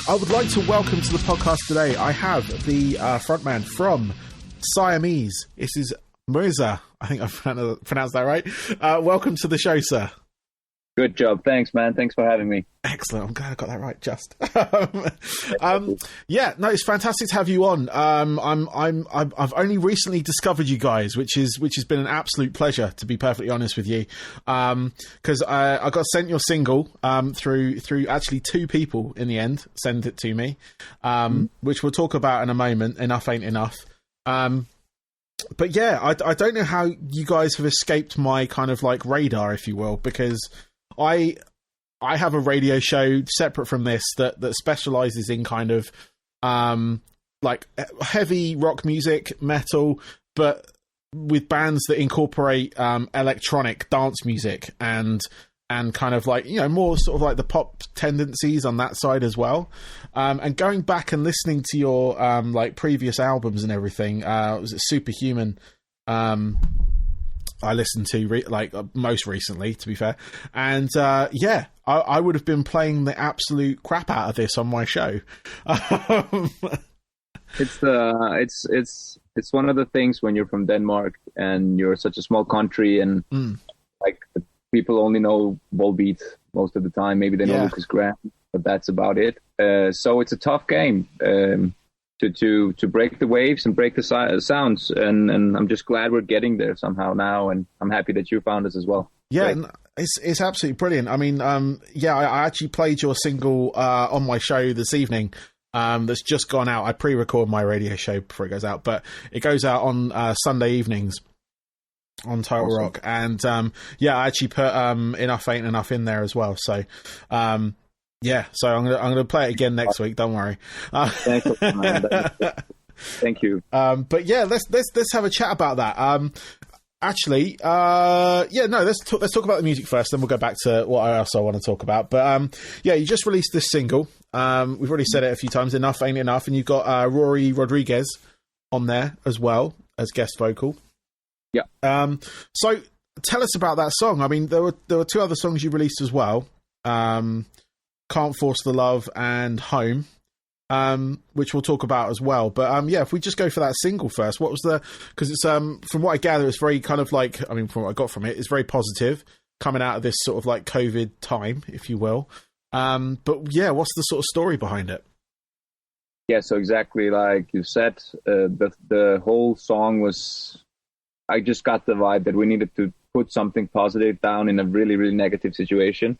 I would like to welcome to the podcast today, I have the frontman from Siamese. This is Mirza. I think I've pronounced that right. Welcome to the show, sir. Good job. Thanks, man. Thanks for having me. Excellent. I'm glad I got that right. Just, yeah, no, it's fantastic to have you on. I've only recently discovered you guys, which has been an absolute pleasure, to be perfectly honest with you. Because I got sent your single through actually two people in the end sent it to me, which we'll talk about in a moment. Enough ain't enough. But yeah, I don't know how you guys have escaped my kind of like radar, if you will, because I have a radio show separate from this that specializes in kind of like heavy rock music, metal, but with bands that incorporate electronic dance music and kind of like, you know, more sort of like the pop tendencies on that side as well. And going back and listening to your like previous albums and everything, was it Superhuman? I listened to most recently, to be fair, and yeah, I would have been playing the absolute crap out of this on my show. It's one of the things when you're from Denmark and you're such a small country and like people only know Volbeat most of the time. Maybe they know Lucas Graham, but that's about it. So it's a tough game. To break the waves and break the sounds, and I'm just glad we're getting there somehow now, and I'm happy that you found us as well. Yeah, it's absolutely brilliant. I mean, I actually played your single on my show this evening. That's just gone out. I pre-record my radio show before it goes out, but it goes out on Sunday evenings on TotalRock, and I actually put Enough Ain't Enough in there as well. So. Yeah, so I'm gonna play it again next week. Don't worry. Thank you. But yeah, let's have a chat about that. Let's talk about the music first, then we'll go back to what else I want to talk about. But you just released this single. We've already said it a few times. Enough Ain't Enough, and you've got Rory Rodriguez on there as well as guest vocal. Yeah. So tell us about that song. I mean, there were two other songs you released as well. Can't Force the Love and Home, which we'll talk about as well. But if we just go for that single first, what was because it's from what I gather, it's very kind of like, I mean, from what I got from it, it's very positive coming out of this sort of like COVID time, if you will. But yeah, what's the sort of story behind it? Yeah, so exactly like you said, the whole song was, I just got the vibe that we needed to put something positive down in a really, really negative situation.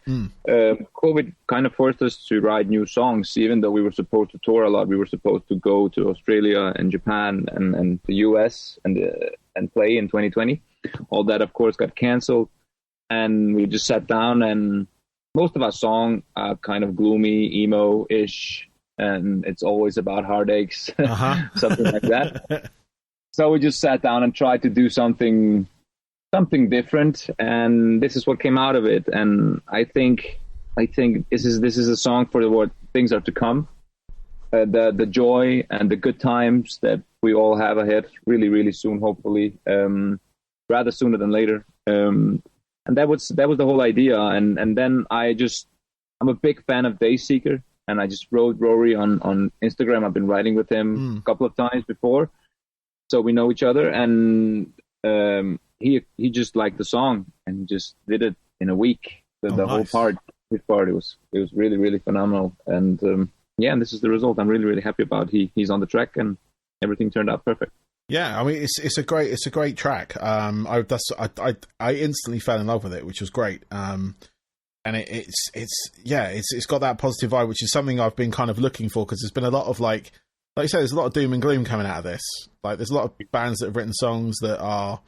COVID kind of forced us to write new songs, even though we were supposed to tour a lot. We were supposed to go to Australia and Japan and the US and play in 2020. All that, of course, got canceled. And we just sat down, and most of our songs are kind of gloomy, emo-ish, and it's always about heartaches, something like that. So we just sat down and tried to do something different, and this is what came out of it. And I think this is a song for what things are to come, the joy and the good times that we all have ahead really, really soon, hopefully, rather sooner than later. And that was the whole idea. And then I'm a big fan of Dayseeker, and I just wrote Rory on Instagram. I've been writing with him a couple of times before, so we know each other. And he just liked the song and just did it in a week. The whole part, his part, it was really, really phenomenal. And and this is the result. I'm really, really happy about. He's on the track, and everything turned out perfect. Yeah, I mean, it's a great track. I instantly fell in love with it, which was great. And it's got that positive vibe, which is something I've been kind of looking for, because there's been a lot of like you said, there's a lot of doom and gloom coming out of this. Like, there's a lot of bands that have written songs that are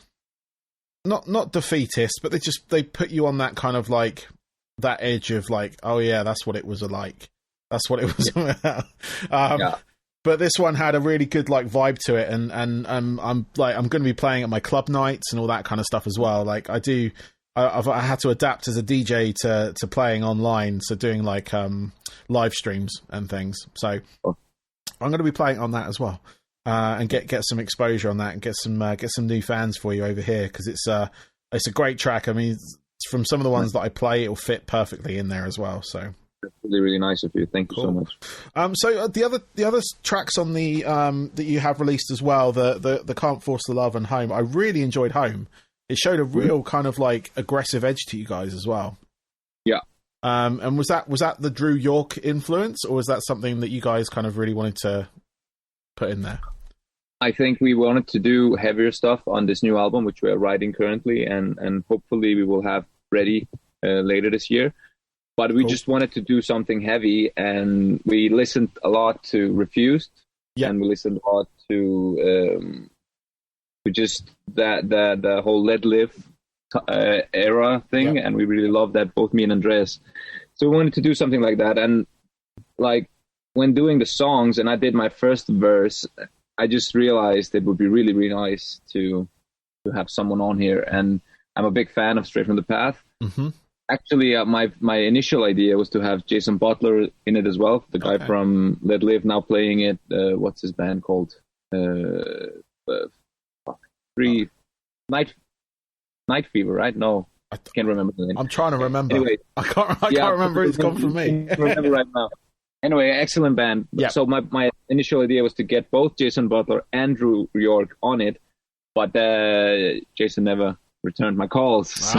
not defeatist, but they put you on that kind of like that edge of like, oh yeah, that's what it was like. That's what it was about. But this one had a really good like vibe to it, and I'm going to be playing at my club nights and all that kind of stuff as well. Like I had to adapt as a DJ to playing online, so doing like live streams and things. So I'm going to be playing on that as well, and get some exposure on that, and get some new fans for you over here, because it's a great track. I mean, from some of the ones that I play, it'll fit perfectly in there as well. So really, really nice of you. Thank you so much. So the other tracks on the that you have released as well, the Can't Force the Love and Home. I really enjoyed Home. It showed a real kind of like aggressive edge to you guys as well. Yeah. And was that the Drew York influence, or was that something that you guys kind of really wanted to put in there? I think we wanted to do heavier stuff on this new album, which we are writing currently, and hopefully we will have ready later this year. But we just wanted to do something heavy, and we listened a lot to Refused, and we listened a lot to just the whole Let Live era thing, and we really loved that, both me and Andreas. So we wanted to do something like that, and like when doing the songs, and I did my first verse, I just realized it would be really, really nice to have someone on here, and I'm a big fan of Straight from the Path. Mm-hmm. Actually, my initial idea was to have Jason Butler in it as well, the guy from Let Live, now playing it. What's his band called? Night Fever, right? No, I can't remember the name. I'm trying to remember. Anyway, I can't remember. It's gone from me. Remember right now. Anyway, excellent band. Yeah. So my initial idea was to get both Jason Butler and Drew York on it, but Jason never returned my calls. So,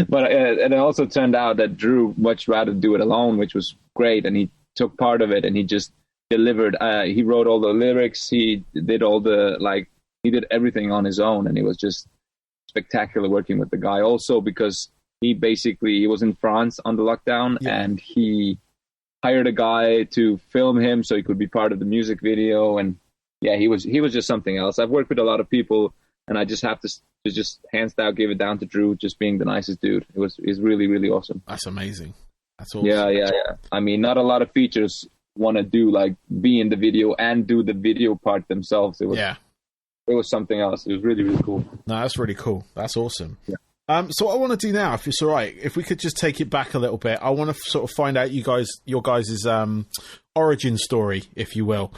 but it also turned out that Drew much rather do it alone, which was great, and he took part of it and he just delivered. He wrote all the lyrics. He did all the he did everything on his own, and it was just spectacular working with the guy. Also because he was in France on the lockdown, and he hired a guy to film him so he could be part of the music video, and he was just something else. I've worked with a lot of people, and I just have to just hands down give it down to Drew, just being the nicest dude. It's really, really awesome. That's amazing. That's awesome. Yeah. I mean, not a lot of features want to do be in the video and do the video part themselves. It was something else. It was really, really cool. No, that's really cool. That's awesome. Yeah. So what I want to do now, if it's all right, if we could just take it back a little bit, I want to sort of find out your guys' origin story, if you will.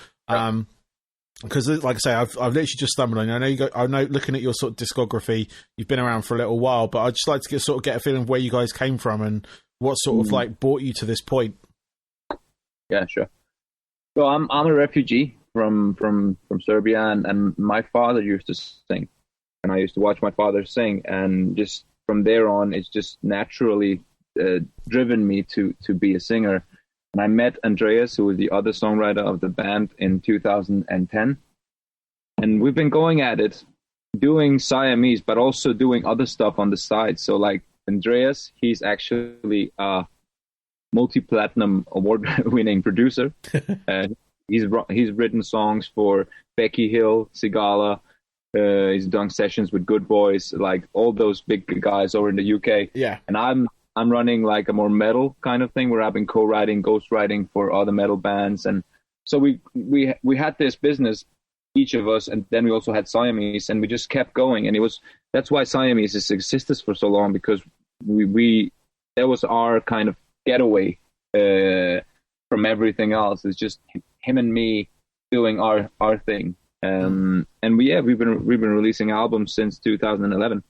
Because, like I say, I've literally just stumbled on you. I know, looking at your sort of discography, you've been around for a little while, but I'd just like to get a feeling of where you guys came from and what sort of brought you to this point. Yeah, sure. So I'm a refugee from Serbia, and my father used to sing. And I used to watch my father sing, and just from there on, it's just naturally driven me to be a singer. And I met Andreas, who was the other songwriter of the band, in 2010. And we've been going at it, doing Siamese, but also doing other stuff on the side. So like Andreas, he's actually a multi-platinum award-winning producer. He's written songs for Becky Hill, Sigala. He's done sessions with Good Boys, like all those big guys over in the UK. Yeah. And I'm running like a more metal kind of thing where I've been co-writing, ghostwriting for other metal bands. And so we had this business, each of us, and then we also had Siamese, and we just kept going. And that's why Siamese has existed for so long, because that was our kind of getaway from everything else. It's just him and me doing our thing. And we've been releasing albums since 2011,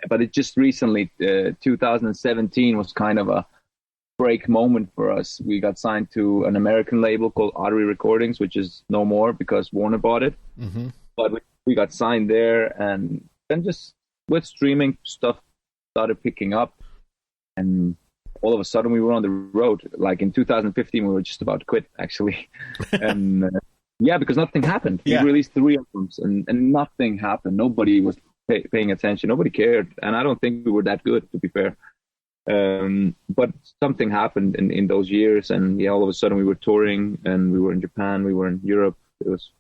but it just recently 2017 was kind of a break moment for us. We got signed to an American label called Artery Recordings, which is no more because Warner bought it. Mm-hmm. But we got signed there, and then just with streaming, stuff started picking up, and all of a sudden we were on the road. Like in 2015 we were just about to quit, actually. And because nothing happened. We released 3 albums and nothing happened. Nobody was paying attention. Nobody cared. And I don't think we were that good, to be fair. But something happened in those years. And all of a sudden we were touring, and we were in Japan, we were in Europe. It's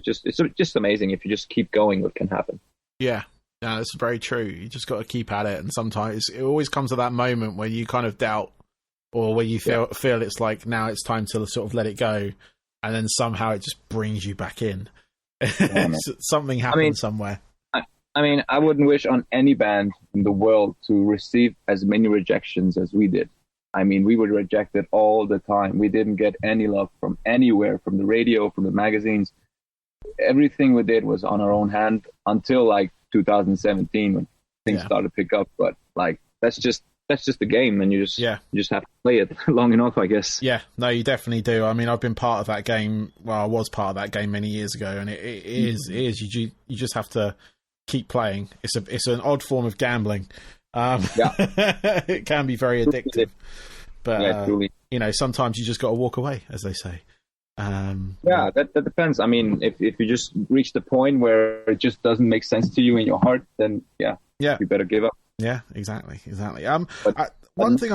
just amazing. If you just keep going, what can happen. Yeah. No, that's very true. You just got to keep at it. And sometimes it always comes to that moment where you kind of doubt, or where you feel it's like now it's time to sort of let it go. And then somehow it just brings you back in. Something happened somewhere. I wouldn't wish on any band in the world to receive as many rejections as we did. I mean, we were rejected all the time. We didn't get any love from anywhere, from the radio, from the magazines. Everything we did was on our own hand until like 2017 when things started to pick up. But like, that's just that's just the game, and you just have to play it long enough, I guess. Yeah, no, you definitely do. I mean, I've been part of that game. Well, I was part of that game many years ago, and it is you just have to keep playing. It's an odd form of gambling. It can be very addictive, but you know, sometimes you just got to walk away, as they say. That depends. I mean, if you just reach the point where it just doesn't make sense to you in your heart, then you better give up. Yeah, exactly. One thing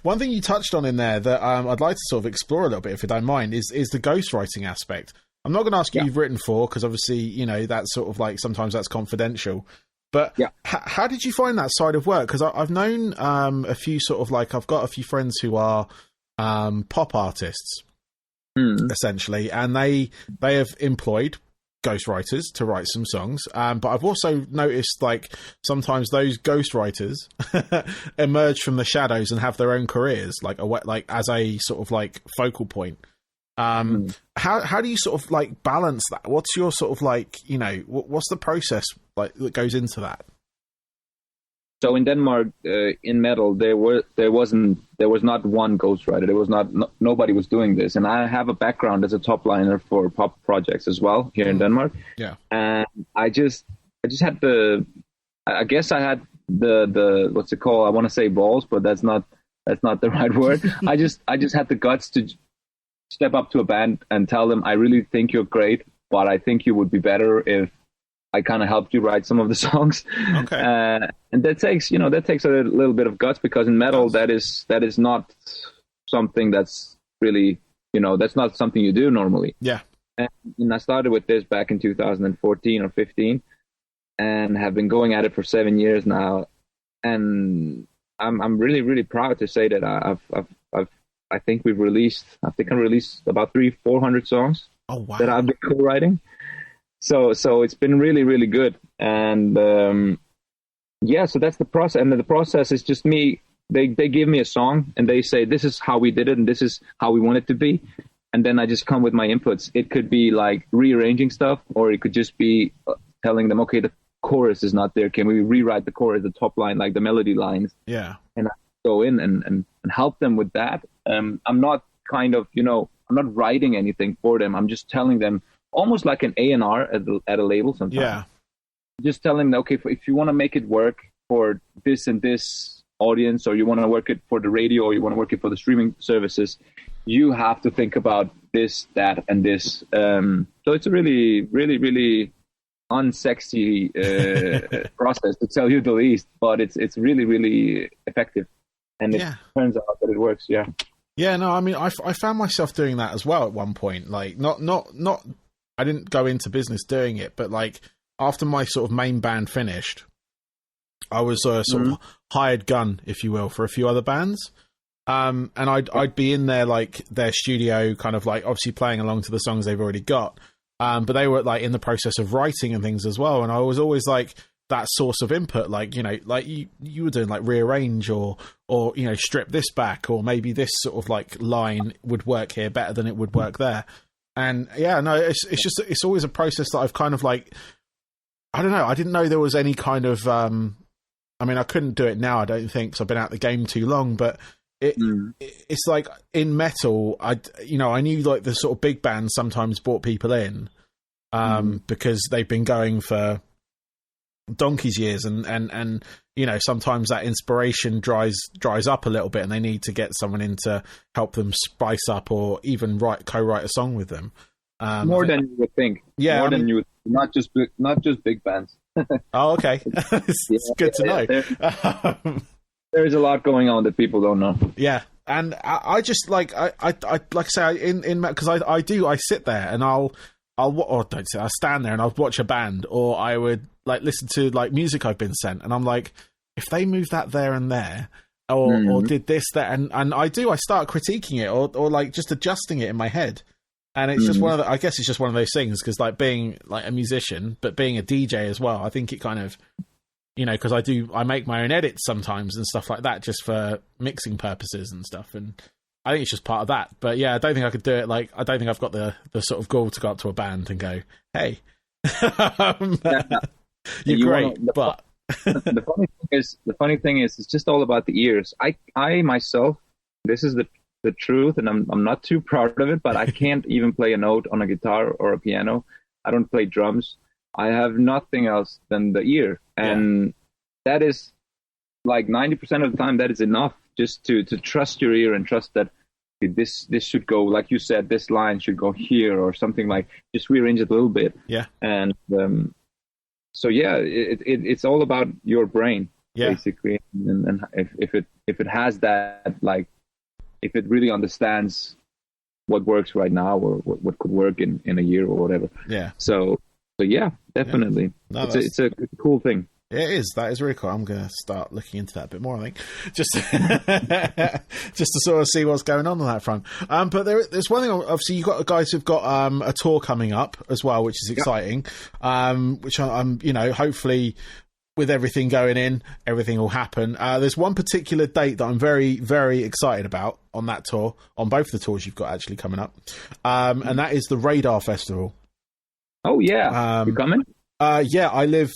one thing you touched on in there that I'd like to sort of explore a little bit, if you don't mind, is the ghostwriting aspect. I'm not going to ask you you've written for, because obviously, you know, that's sort of like sometimes that's confidential. But how did you find that side of work? Because I've known a few sort of like, I've got a few friends who are pop artists, essentially, and they have employed ghostwriters to write some songs. But I've also noticed like sometimes those ghostwriters emerge from the shadows and have their own careers, like as a sort of like focal point. How do you sort of like balance that? What's your sort of like, you know, what's the process like that goes into that? So in Denmark, in metal, there was not one ghostwriter. There was nobody was doing this. And I have a background as a top liner for pop projects as well here in Denmark. Yeah. And I just had I guess I had the what's it called? I want to say balls, but that's not the right word. I just had the guts to step up to a band and tell them, I really think you're great, but I think you would be better if I kind of helped you write some of the songs. Okay. And that takes a little bit of guts, because in metal, that is not something that's really, you know, that's not something you do normally. Yeah. And I started with this back in 2014 or 15 and have been going at it for 7 years now. And I'm really, really proud to say that I think I released about 300-400 songs that I've been co-writing. So it's been really, really good. And so that's the process. And the process is just me. They give me a song and they say, this is how we did it and this is how we want it to be. And then I just come with my inputs. It could be like rearranging stuff, or it could just be telling them, okay, the chorus is not there. Can we rewrite the chorus, the top line, like the melody lines? Yeah. And I go in and help them with that. I'm not I'm not writing anything for them. I'm just telling them, almost like an A&R at a label sometimes. Yeah. Just telling them, okay, if you want to make it work for this and this audience, or you want to work it for the radio, or you want to work it for the streaming services, you have to think about this, that, and this. So it's a really, really, really unsexy process, to tell you the least, but it's really, really effective. And it turns out that it works, yeah. Yeah, no, I mean, I found myself doing that as well at one point. Like, not I didn't go into business doing it, but like after my sort of main band finished, I was a sort of hired gun, if you will, for a few other bands. And I'd be in there, like their studio, kind of like obviously playing along to the songs they've already got. But they were like in the process of writing and things as well. And I was always like that source of input, like, you know, like you were doing like rearrange or, you know, strip this back, or maybe this sort of like line would work here better than it would work there. And it's always a process that I've kind of like, I don't know. I didn't know there was any kind of, I mean, I couldn't do it now, I don't think, because I've been out the game too long, but it's like in metal, I knew like the sort of big bands sometimes brought people in, because they've been going for donkey's years, and you know, sometimes that inspiration dries up a little bit, and they need to get someone in to help them spice up, or even co-write a song with them. More than you would think. Yeah, more than you would. Not just big bands. Oh, okay. It's good to know. There's a lot going on that people don't know. Yeah, and I just like I like I say in because I sit there and I'll stand there and I'll watch a band, or I would like listen to like music I've been sent, and I'm like, if they move that there and there, or did this, that, and I start critiquing it, or like just adjusting it in my head. And it's just I guess it's just one of those things, because like being like a musician, but being a DJ as well, I think it kind of, you know, because I make my own edits sometimes and stuff like that, just for mixing purposes and stuff. And I think it's just part of that. But yeah, I don't think I could do it. Like, I don't think I've got the sort of gall to go up to a band and go, hey, you're great, but The funny thing is, it's just all about the ears. I myself, this is the truth, and I'm not too proud of it, but I can't even play a note on a guitar or a piano. I don't play drums. I have nothing else than the ear, and that is like 90% of the time. That is enough just to trust your ear and trust that this should go, like you said, this line should go here or something, like just rearrange it a little bit. Yeah, and so yeah, it's all about your brain, basically, and if it has that, like, if it really understands what works right now or what could work in a year or whatever. Yeah. So yeah, definitely. Yeah. No, it's a cool thing. It is. That is really cool. I'm going to start looking into that a bit more, I think, just to sort of see what's going on that front. But there's one thing. Obviously, you've got guys who've got a tour coming up as well, which is exciting. Which I'm, hopefully, with everything going in, everything will happen. There's one particular date that I'm very, very excited about on that tour, on both the tours you've got actually coming up, and that is the Radar Festival. Oh yeah, you coming? Yeah, I live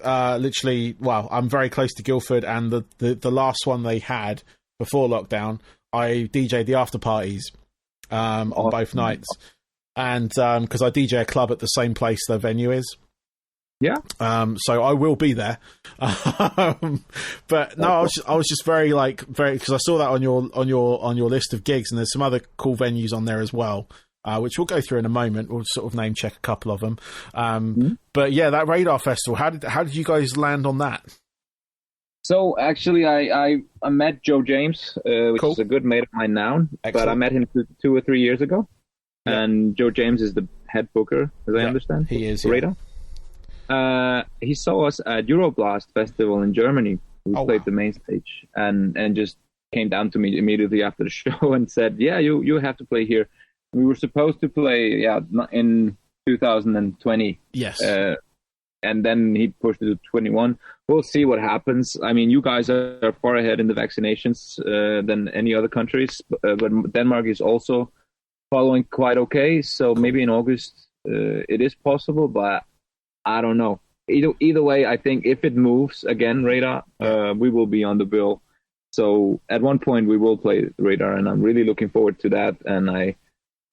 literally. Well, I'm very close to Guildford, and the last one they had before lockdown, I DJ'd the after parties on both nights, and because I DJ a club at the same place the venue is. Yeah. So I will be there. But no, I was just very because I saw that on your list of gigs, and there's some other cool venues on there as well. Which we'll go through in a moment. We'll sort of name check a couple of them. But yeah, that Radar Festival, how did you guys land on that? So actually, I met Joe James, which is a good mate of mine now. Excellent. But I met him 2 or 3 years ago. Yeah. And Joe James is the head booker, as I understand. He is. Radar. He saw us at Euroblast Festival in Germany. We played the main stage, and just came down to me immediately after the show and said, "Yeah, you have to play here." We were supposed to play, in 2020. Yes. And then he pushed it to 21. We'll see what happens. I mean, you guys are far ahead in the vaccinations than any other countries, but Denmark is also following quite okay. So maybe in August it is possible, but I don't know. Either way, I think if it moves again, Radar, we will be on the bill. So at one point we will play Radar, and I'm really looking forward to that. And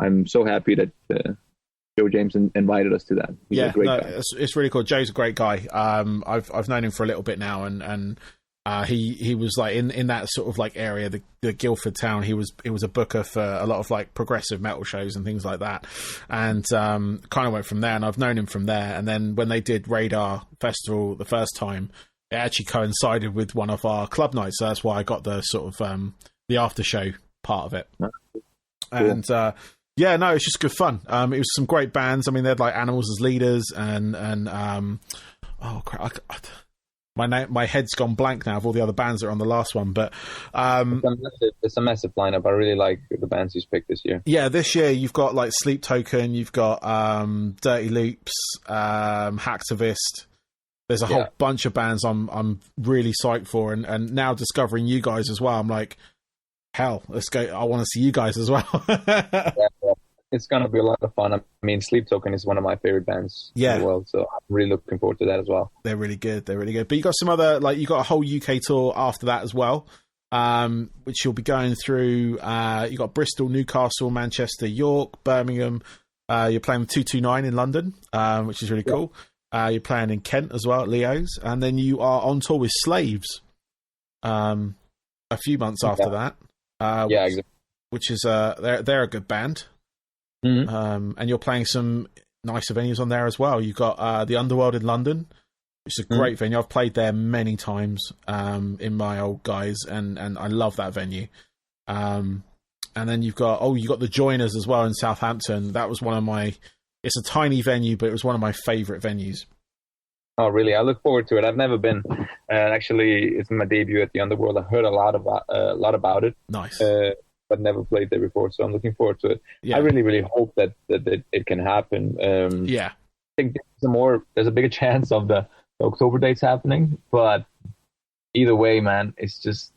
I'm so happy that Joe James invited us to that. He's a great guy. It's really cool. Joe's a great guy. I've known him for a little bit now, and he was like in that sort of like area, the Guildford town. He was a booker for a lot of like progressive metal shows and things like that, and kind of went from there. And I've known him from there. And then when they did Radar Festival the first time, it actually coincided with one of our club nights. So that's why I got the sort of the after show part of it. Cool. And yeah, no, it's just good fun. It was some great bands. I mean, they had like Animals as leaders, and oh crap, my head's gone blank now of all the other bands that are on the last one. But it's a massive lineup. I really like the bands you picked this year. Yeah, this year you've got like Sleep Token, you've got Dirty Loops, Hacktivist. There's a whole bunch of bands I'm really psyched for, and now discovering you guys as well, I'm like, hell, let's go. I want to see you guys as well. It's going to be a lot of fun. I mean, Sleep Token is one of my favorite bands in the world, so I'm really looking forward to that as well. They're really good. But you got some other, like, you got a whole UK tour after that as well, which you'll be going through. You got Bristol, Newcastle, Manchester, York, Birmingham. You're playing with 229 in London, which is really cool. You're playing in Kent as well at Leo's, and then you are on tour with Slaves a few months after that. Exactly. Which is they're a good band. Mm-hmm. And you're playing some nicer venues on there as well. You've got the Underworld in London, which is a great venue. I've played there many times in my old guys, and I love that venue. And then you got the Joiners as well in Southampton. That was one of my. It's a tiny venue, but it was one of my favourite venues. Oh, really? I look forward to it. I've never been. Actually, it's my debut at the Underworld. I heard a lot about it. Nice. But never played there before, so I'm looking forward to it. Yeah. I really, really hope that it can happen. Yeah. I think there's a bigger chance of the October dates happening, but either way, man, it's just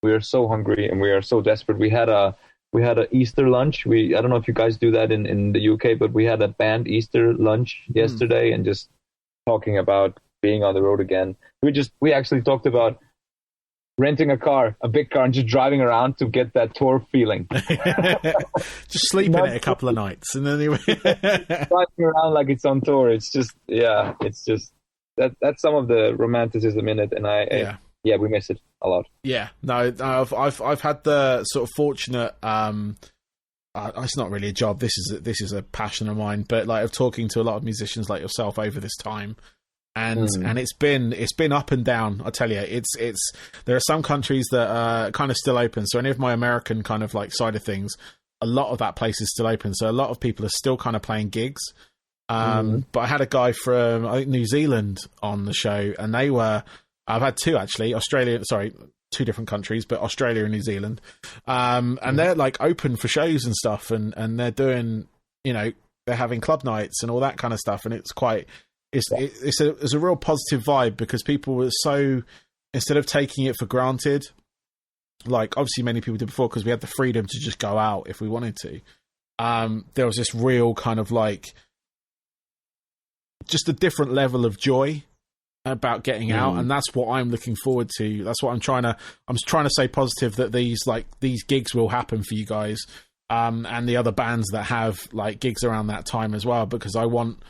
we are so hungry and we are so desperate. We had a Easter lunch. I don't know if you guys do that in the UK, but we had a band Easter lunch yesterday, and just talking about being on the road again. We actually talked about renting a big car, and just driving around to get that tour feeling. Just sleep in it a couple of nights, and then driving around like it's on tour. It's just that's some of the romanticism in it, and we miss it a lot. Yeah, no, I've had the sort of fortunate. It's not really a job. This is a passion of mine, but like of talking to a lot of musicians like yourself over this time. And it's been up and down. I tell you, it's there are some countries that are kind of still open. So any of my American kind of like side of things, a lot of that place is still open. So a lot of people are still kind of playing gigs. But I had a guy from I think New Zealand on the show, and I've had two actually, two different countries, but Australia and New Zealand. And they're like open for shows and stuff, and they're doing, they're having club nights and all that kind of stuff, and it's quite. It's a real positive vibe, because people were so, instead of taking it for granted, like obviously many people did before, because we had the freedom to just go out if we wanted to. There was this real kind of like just a different level of joy about getting out, and that's what I'm looking forward to. That's what I'm trying to stay positive that these gigs will happen for you guys, and the other bands that have like gigs around that time as well, because I want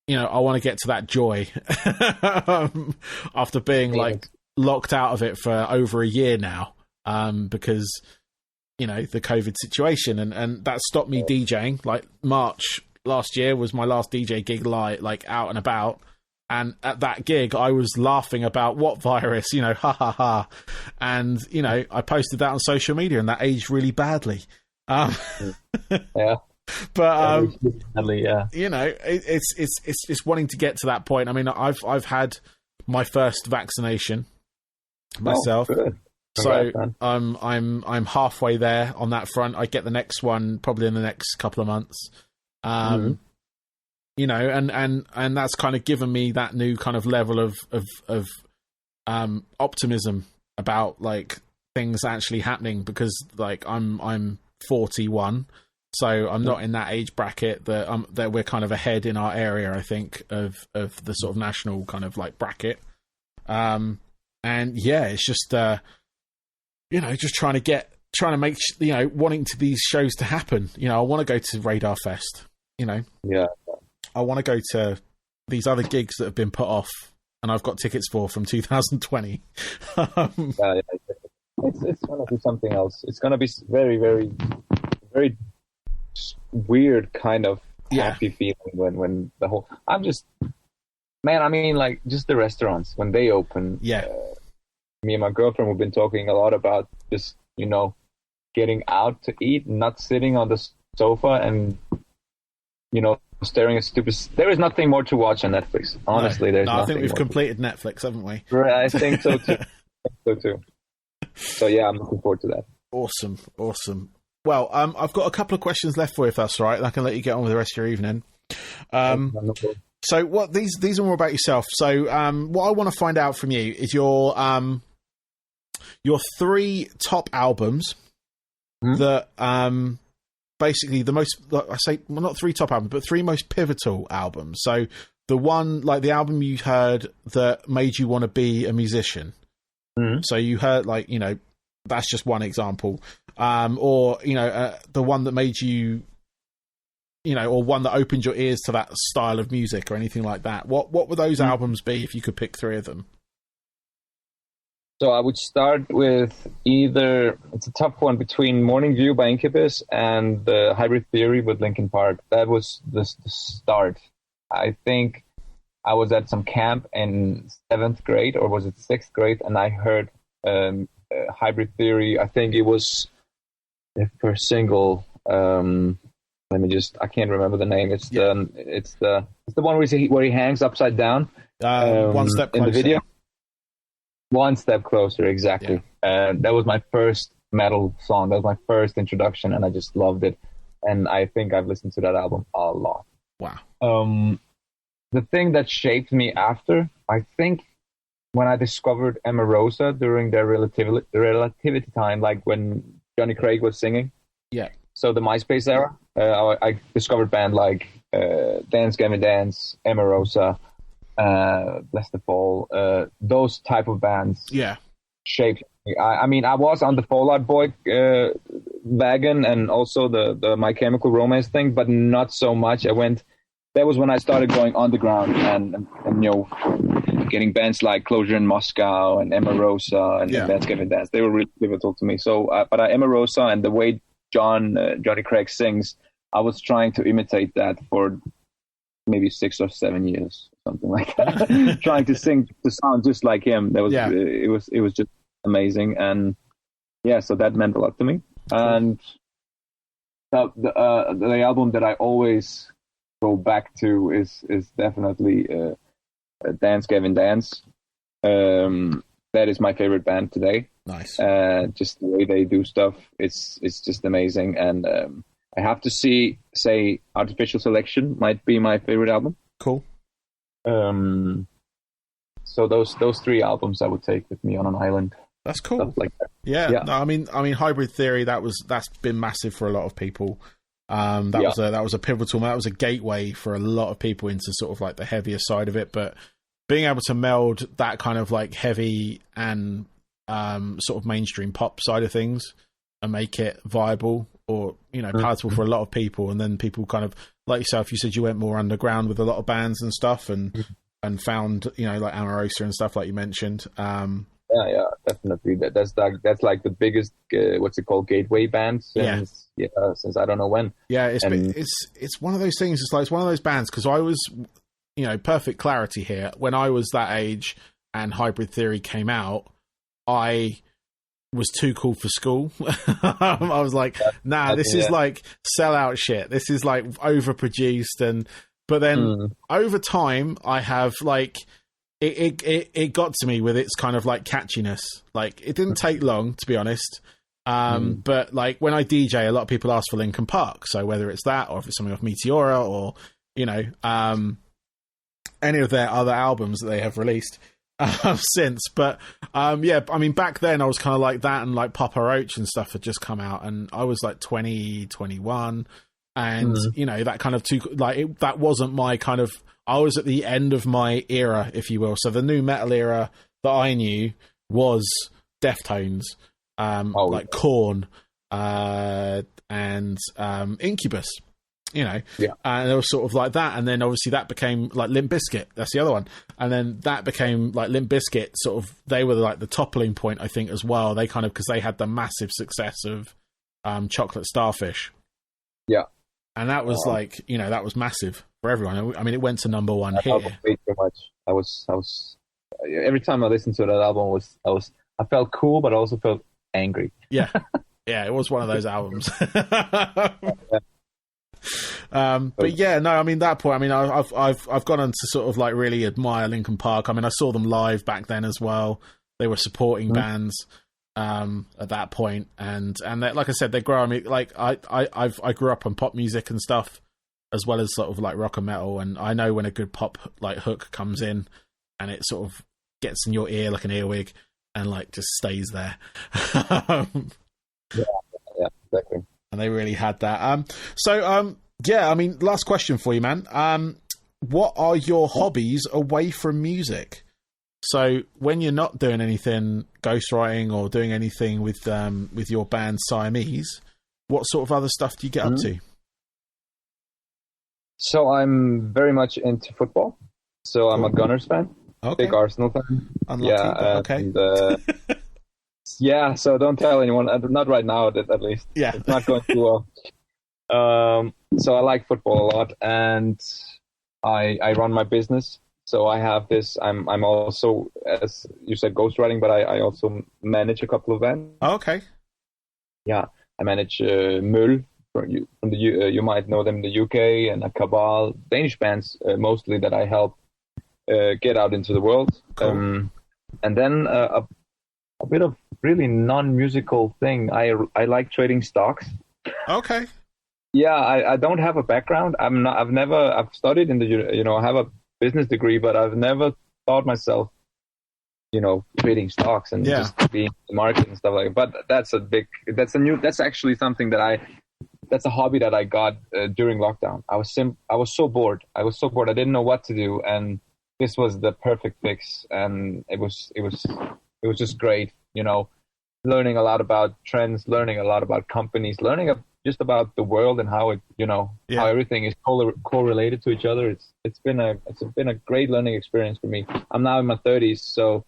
to get to that joy after being like locked out of it for over a year now, because the COVID situation, and that stopped me DJing. Like March last year was my last DJ gig, like out and about, and at that gig I was laughing about what virus, ha ha ha, and I posted that on social media, and that aged really badly. Yeah. But it's wanting to get to that point. I mean, I've had my first vaccination myself, so I'm halfway there on that front. I get the next one probably in the next couple of months, and that's kind of given me that new kind of level of optimism about like things actually happening, because like I'm 41. So I'm not in that age bracket that we're kind of ahead in our area, I think, of the sort of national kind of like bracket. And yeah, it's just just trying to make wanting to these shows to happen. I want to go to Radar Fest. Yeah. I want to go to these other gigs that have been put off, and I've got tickets from 2020. It's gonna be something else. It's gonna be very, very, very weird kind of happy feeling when the whole just the restaurants when they open. Me and my girlfriend, we've been talking a lot about just getting out to eat, not sitting on the sofa and staring at stupid. There is nothing more to watch on Netflix, honestly. There's nothing. I think we've completed Netflix, haven't we? Right, I think so too. So yeah, I'm looking forward to that. Awesome. Well, I've got a couple of questions left for you, if that's all right. I can let you get on with the rest of your evening. So what these are more about yourself. So what I want to find out from you is your 3 top albums that basically the most, not 3 top albums, but 3 most pivotal albums. So the one, like the album you heard that made you want to be a musician. So you heard that's just one example. Or the one that made you, or one that opened your ears to that style of music or anything like that. What would those albums be if you could pick 3 of them? So I would start with it's a tough one between Morning View by Incubus and Hybrid Theory with Linkin Park. That was the start. I think I was at some camp in 7th grade, or was it 6th grade, and I heard Hybrid Theory. I think it was the first single. I can't remember the name. It's the one where he hangs upside down. One Step Closer. In the video. One Step Closer, exactly. Yeah. That was my first metal song. That was my first introduction, and I just loved it. And I think I've listened to that album a lot. Wow. The thing that shaped me after, I think, when I discovered Emerosa during their relativity time, like when Johnny Craig was singing. Yeah. So the MySpace era, I discovered band like Dance Gavin Dance, Emerosa, Bless the Fall, those type of bands. Yeah. Shaped me. I mean, I was on the Fall Out Boy wagon and also the My Chemical Romance thing, but not so much. That was when I started going underground and getting bands like Closure in Moscow and Emma Rosa and Dance Gavin Dance. They were really pivotal to me. So, but Emma Rosa and the way Johnny Craig sings, I was trying to imitate that for maybe 6 or 7 years, something like that. Trying to sing to sound just like him. It was just amazing, and so that meant a lot to me. And the album that I always go back to is definitely Dance Gavin Dance. That is my favorite band today. Nice. Just the way they do stuff, it's just amazing. And I have to say Artificial Selection might be my favorite album. Cool. So those 3 albums I would take with me on an island. That's cool. Stuff like that. Yeah. No, I mean, Hybrid Theory. That's been massive for a lot of people. That was a pivotal. That was a gateway for a lot of people into sort of like the heavier side of it. But being able to meld that kind of like heavy and sort of mainstream pop side of things and make it viable or palatable for a lot of people, and then people kind of like yourself. You said you went more underground with a lot of bands and stuff, and found like Amorosa and stuff like you mentioned. Yeah, definitely. That's like the biggest what's it called, gateway band since I don't know when. Yeah, it's one of those things. It's one of those bands because I was, perfect clarity here. When I was that age and Hybrid Theory came out, I was too cool for school. I was like, nah, this is like sellout shit. This is like overproduced, but then over time I have like. It got to me with its kind of like catchiness. Like it didn't take long, to be honest. But like when I DJ, a lot of people ask for Linkin Park. So whether it's that or if it's something off Meteora or any of their other albums that they have released since. But I mean back then I was kind of like that, and like Papa Roach and stuff had just come out, and I was like 20, 21, and that kind of that wasn't my kind of. I was at the end of my era, if you will. So the new metal era that I knew was Deftones, like Korn, and Incubus, and it was sort of like that. And then obviously that became like Limp Bizkit. That's the other one. And then that became like Limp Bizkit. Sort of, they were like the toppling point, I think, as well. They kind of, because they had the massive success of Chocolate Starfish. Yeah. And that was like, that was massive for everyone. I mean, it went to number one here. Way too much. I was every time I listened to that album, I felt cool, but I also felt angry. Yeah, it was one of those albums. But yeah, no, I mean that point. I mean, I've gone on to sort of like really admire Linkin Park. I mean, I saw them live back then as well. They were supporting bands at that point, and they, like I said, they grow. I mean, like I grew up on pop music and stuff, as well as sort of like rock and metal, and I know when a good pop like hook comes in, and it sort of gets in your ear like an earwig, and like just stays there. Yeah, exactly. And they really had that. Yeah, I mean, last question for you, man. What are your hobbies away from music? So when you're not doing anything ghostwriting or doing anything with your band Siamese, what sort of other stuff do you get up to? So I'm very much into football. So I'm a Gunners fan, big Arsenal fan. Unlucky, okay. Yeah, so don't tell anyone. Not right now, at least. Yeah, it's not going too well. So I like football a lot, and I run my business. So I have this. I'm also, as you said, ghostwriting, but I also manage a couple of bands. Oh, okay. Yeah, I manage Møl from the you might know them in the UK, and a Cabal, Danish bands mostly that I help get out into the world. Cool. And then a bit of really non-musical thing. I like trading stocks. Okay. Yeah, I don't have a background. I've studied in the I have a business degree, but I've never thought myself, trading stocks and just being in the market and stuff like that. But that's actually something that's a hobby that I got during lockdown. I was so bored. I didn't know what to do, and this was the perfect fix, and it was just great, learning a lot about trends, learning a lot about companies, learning just about the world and how it, how everything is correlated to each other. It's been a great learning experience for me. I'm now in my 30s, so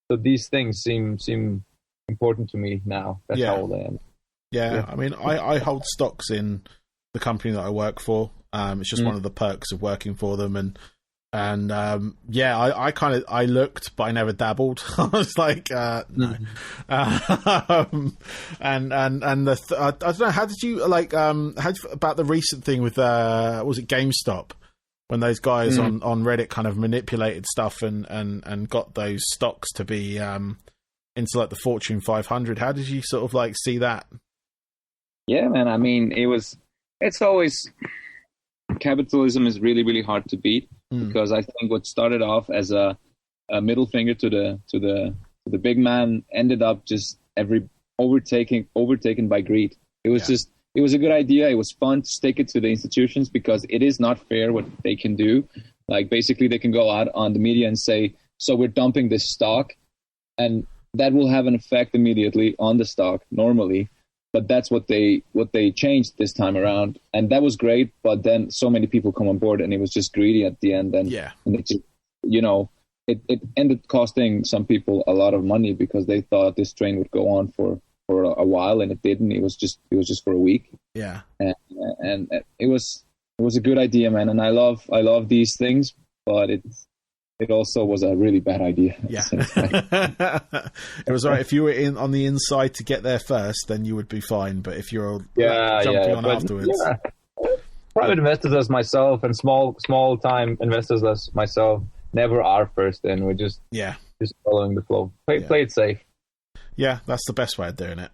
these things seem important to me now. That's how old I am. Yeah, I mean, I hold stocks in the company that I work for. It's just one of the perks of working for them, and I looked, but I never dabbled. I was like, no. I don't know. How did you about the recent thing with was it GameStop, when those guys on Reddit kind of manipulated stuff and got those stocks to be into like the Fortune 500? How did you sort of like see that? Yeah, man. I mean, it's always, capitalism is really, really hard to beat, because I think what started off as a middle finger to the big man ended up just overtaken by greed. It was it was a good idea. It was fun to stick it to the institutions, because it is not fair what they can do. Like, basically they can go out on the media and say, so we're dumping this stock, and that will have an effect immediately on the stock normally. But that's what they changed this time around, and that was great. But then so many people come on board, and it was just greedy at the end, and it just, it ended costing some people a lot of money, because they thought this train would go on for a while, and it didn't. It was just for a week. Yeah, and it was a good idea, man. And I love these things, but it also was a really bad idea. Yeah. It was right. If you were on the inside to get there first, then you would be fine. But if you're jumping on afterwards. Yeah. Private investors as myself and small time investors as myself never are first in. We're just following the flow. Play it safe. Yeah, that's the best way of doing it.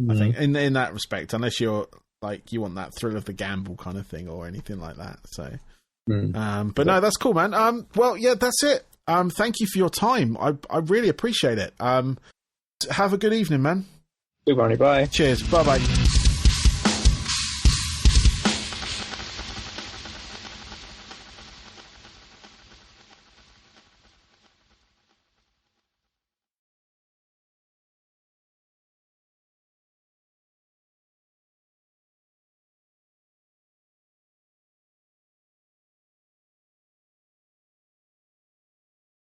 I think in that respect, unless you're like, you want that thrill of the gamble kind of thing or anything like that. So but no, that's cool, man. Well, yeah, that's it. Thank you for your time. I really appreciate it. Have a good evening, man. Good morning. Bye. Cheers. Bye-bye.